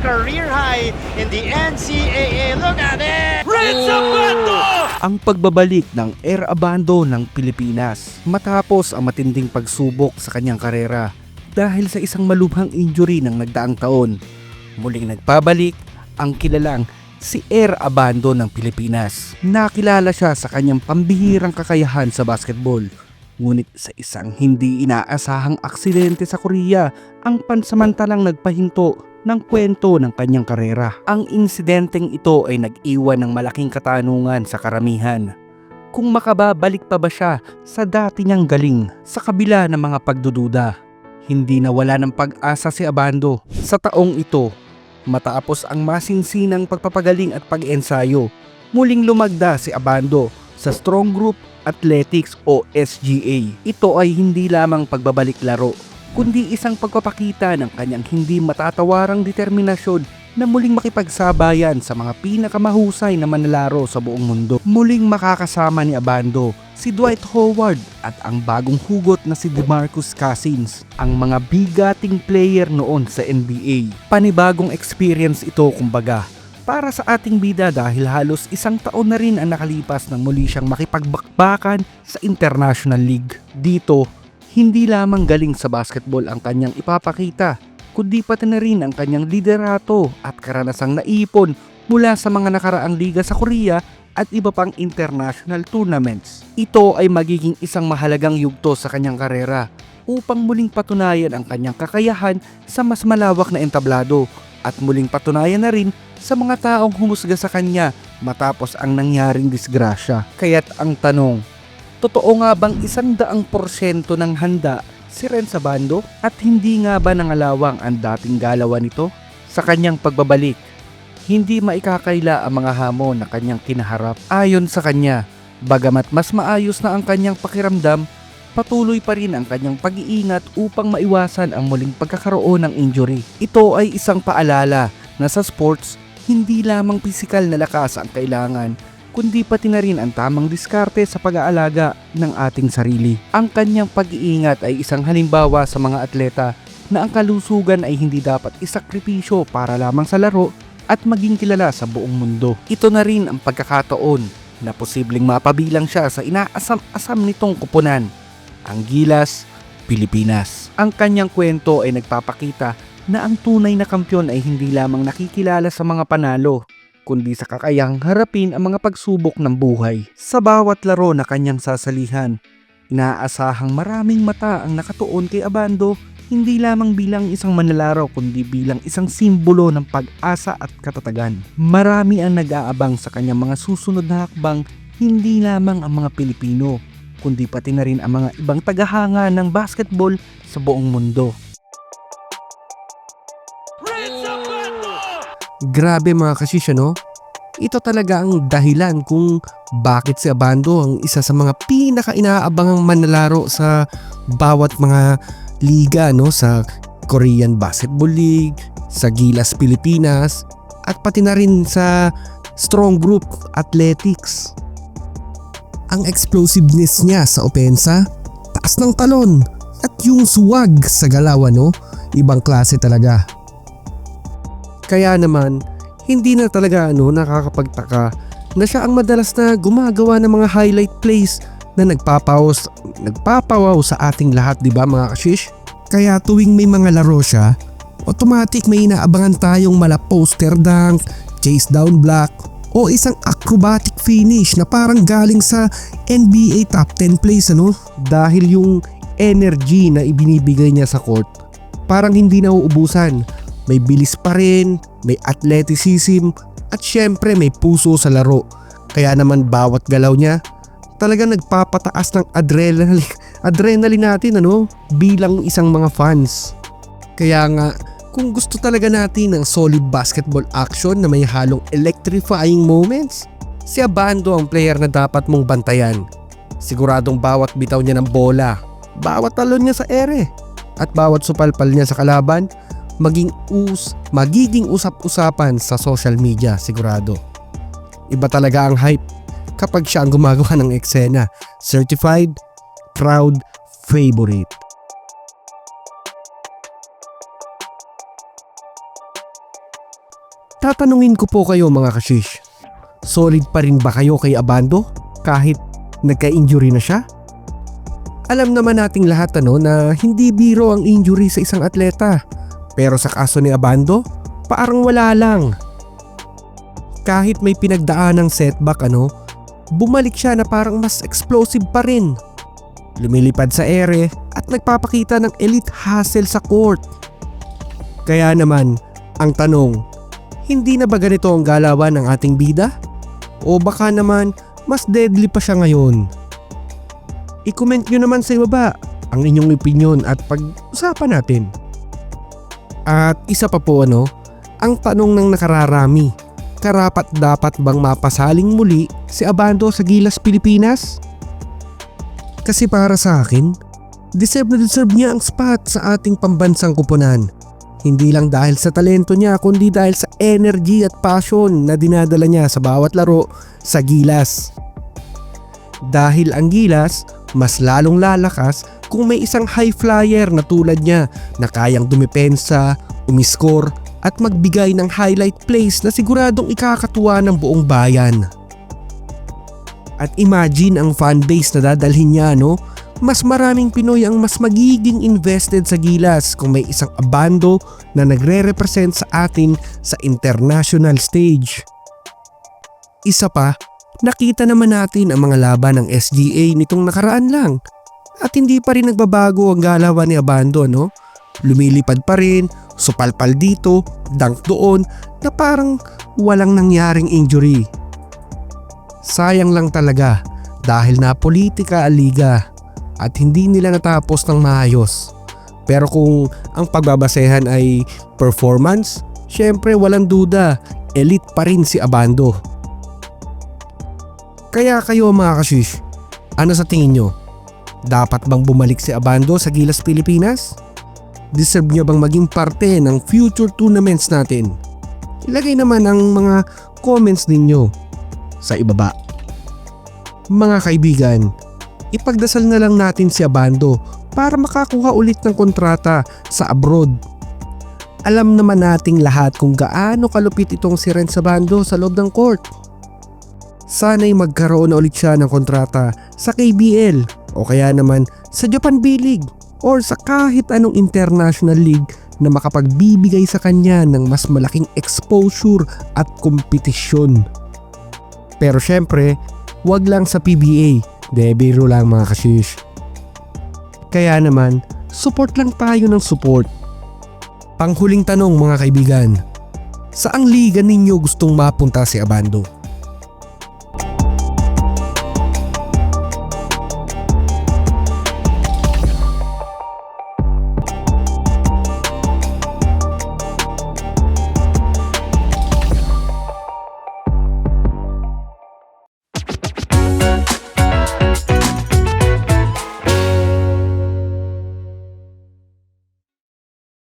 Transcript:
career high in the NCAA. Look at it! Prince Abando! Ang pagbabalik ng Air Abando ng Pilipinas matapos ang matinding pagsubok sa kanyang karera dahil sa isang malubhang injury ng nagdaang taon. Muling nagpabalik ang kilalang si Air Abando ng Pilipinas. Nakilala siya sa kanyang pambihirang kakayahan sa basketball. Ngunit sa isang hindi inaasahang aksidente sa Korea ang pansamantalang nagpahinto ng kwento ng kanyang karera. Ang insidenteng ito ay nag-iwan ng malaking katanungan sa karamihan. Kung makababalik pa ba siya sa dati niyang galing sa kabila ng mga pagdududa. Hindi nawala ng pag-asa si Abando sa taong ito. Matapos ang masinsinang pagpapagaling at pag-ensayo, muling lumagda si Abando sa Strong Group Athletics o SGA. Ito ay hindi lamang pagbabalik laro, kundi isang pagpapakita ng kanyang hindi matatawarang determinasyon na muling makipagsabayan sa mga pinakamahusay na manlalaro sa buong mundo. Muling makakasama ni Abando si Dwight Howard at ang bagong hugot na si DeMarcus Cousins, ang mga bigating player noon sa NBA. Panibagong experience ito kumbaga para sa ating bida dahil halos isang taon na rin ang nakalipas nang muli siyang makipagbakbakan sa International League. Dito, hindi lamang galing sa basketball ang kanyang ipapakita, kundi pati na rin ang kanyang liderato at karanasang naipon mula sa mga nakaraang liga sa Korea at iba pang international tournaments. Ito ay magiging isang mahalagang yugto sa kanyang karera upang muling patunayan ang kanyang kakayahan sa mas malawak na entablado at muling patunayan na rin sa mga taong humusga sa kanya matapos ang nangyaring disgrasya. Kaya't ang tanong, totoo nga bang 100% ng handa si Renz Abando at hindi nga ba nangalawang ang dating galawan nito? Sa kanyang pagbabalik, hindi maikakaila ang mga hamon na kanyang kinaharap. Ayon sa kanya, bagamat mas maayos na ang kanyang pakiramdam, patuloy pa rin ang kanyang pag-iingat upang maiwasan ang muling pagkakaroon ng injury. Ito ay isang paalala na sa sports, hindi lamang pisikal na lakas ang kailangan, kundi pati na rin ang tamang diskarte sa pag-aalaga ng ating sarili. Ang kanyang pag-iingat ay isang halimbawa sa mga atleta na ang kalusugan ay hindi dapat isakripisyo para lamang sa laro at maging kilala sa buong mundo. Ito na rin ang pagkakataon na posibleng mapabilang siya sa inaasam-asam nitong kupunan, ang Gilas Pilipinas. Ang kanyang kwento ay nagpapakita na ang tunay na kampyon ay hindi lamang nakikilala sa mga panalo, kundi sa kakayahang harapin ang mga pagsubok ng buhay. Sa bawat laro na kanyang sasalihan, inaasahang maraming mata ang nakatuon kay Abando, hindi lamang bilang isang manlalaro kundi bilang isang simbolo ng pag-asa at katatagan. Marami ang nag-aabang sa kanyang mga susunod na hakbang, hindi lamang ang mga Pilipino, kundi pati na rin ang mga ibang tagahanga ng basketball sa buong mundo. Grabe mga kasisya, no? Ito talaga ang dahilan kung bakit si Abando ang isa sa mga pinaka-inaabangang manlalaro sa bawat mga liga, no? Sa Korean Basketball League, sa Gilas Pilipinas, at pati na rin sa Strong Group Athletics. Ang explosiveness niya sa opensa, taas ng talon, at yung swag sa galawan, no? Ibang klase talaga. Kaya naman, hindi na talaga nakakapagtaka na siya ang madalas na gumagawa ng mga highlight plays na nagpapawaw sa ating lahat, di ba mga kashish? Kaya tuwing may mga laro siya, automatic may inaabangan tayong mala poster dunk, chase down block, o isang acrobatic finish na parang galing sa NBA top 10 plays, ano? Dahil yung energy na ibinibigay niya sa court, parang hindi nauubusan. May bilis pa rin, may athleticism, at syempre may puso sa laro. Kaya naman bawat galaw niya, talagang nagpapataas ng adrenaline natin, bilang isang mga fans. Kaya nga, kung gusto talaga natin ng solid basketball action na may halong electrifying moments, si Abando ang player na dapat mong bantayan. Siguradong bawat bitaw niya ng bola, bawat talon niya sa ere, at bawat supalpal niya sa kalaban, magiging usap-usapan sa social media, sigurado. Iba talaga ang hype kapag siya ang gumagawa ng eksena. Certified crowd favorite. Tatanungin ko po kayo mga kashish, solid pa rin ba kayo kay Abando kahit nagka-injury na siya? Alam naman nating lahat na hindi biro ang injury sa isang atleta, pero sa kaso ni Abando, parang wala lang. Kahit may pinagdaan ng setback bumalik siya na parang mas explosive pa rin. Lumilipad sa ere at nagpapakita ng elite hustle sa court. Kaya naman, ang tanong, hindi na ba ganito ang galawan ng ating bida? O baka naman, mas deadly pa siya ngayon? I-comment nyo naman sa ibaba ang inyong opinion at pag-usapan natin. At isa pa po ang tanong ng nakararami, karapat dapat bang mapasaling muli si Abando sa Gilas Pilipinas? Kasi para sa akin, deserve niya ang spot sa ating pambansang kupunan. Hindi lang dahil sa talento niya kundi dahil sa energy at passion na dinadala niya sa bawat laro sa Gilas. Dahil ang Gilas mas lalong lalakas kung may isang high flyer na tulad niya na kayang dumepensa, umiskor at magbigay ng highlight plays na siguradong ikakatuwa ng buong bayan. At imagine ang fanbase na dadalhin niya mas maraming Pinoy ang mas magiging invested sa Gilas kung may isang Abando na nagre-represent sa atin sa international stage. Isa pa, nakita naman natin ang mga laban ng SGA nitong nakaraan lang at hindi pa rin nagbabago ang galawan ni Abando Lumilipad pa rin, supalpal dito, dunk doon na parang walang nangyaring injury. Sayang lang talaga dahil na politika ang liga at hindi nila natapos ng maayos. Pero kung ang pagbabasehan ay performance, syempre walang duda, elite pa rin si Abando. Kaya kayo mga kashish, ano sa tingin nyo? Dapat bang bumalik si Abando sa Gilas Pilipinas? Deserve niya bang maging parte ng future tournaments natin? Ilagay naman ang mga comments ninyo sa ibaba. Mga kaibigan, ipagdasal na lang natin si Abando para makakuha ulit ng kontrata sa abroad. Alam naman nating lahat kung gaano kalupit itong si Renz Abando sa loob ng court. Sana'y magkaroon na ulit siya ng kontrata sa KBL o kaya naman sa Japan B-League or sa kahit anong international league na makapagbibigay sa kanya ng mas malaking exposure at kompetisyon. Pero syempre, wag lang sa PBA, biro lang mga kashish. Kaya naman, support lang tayo ng support. Panghuling tanong mga kaibigan, saang liga ninyo gustong mapunta si Abando?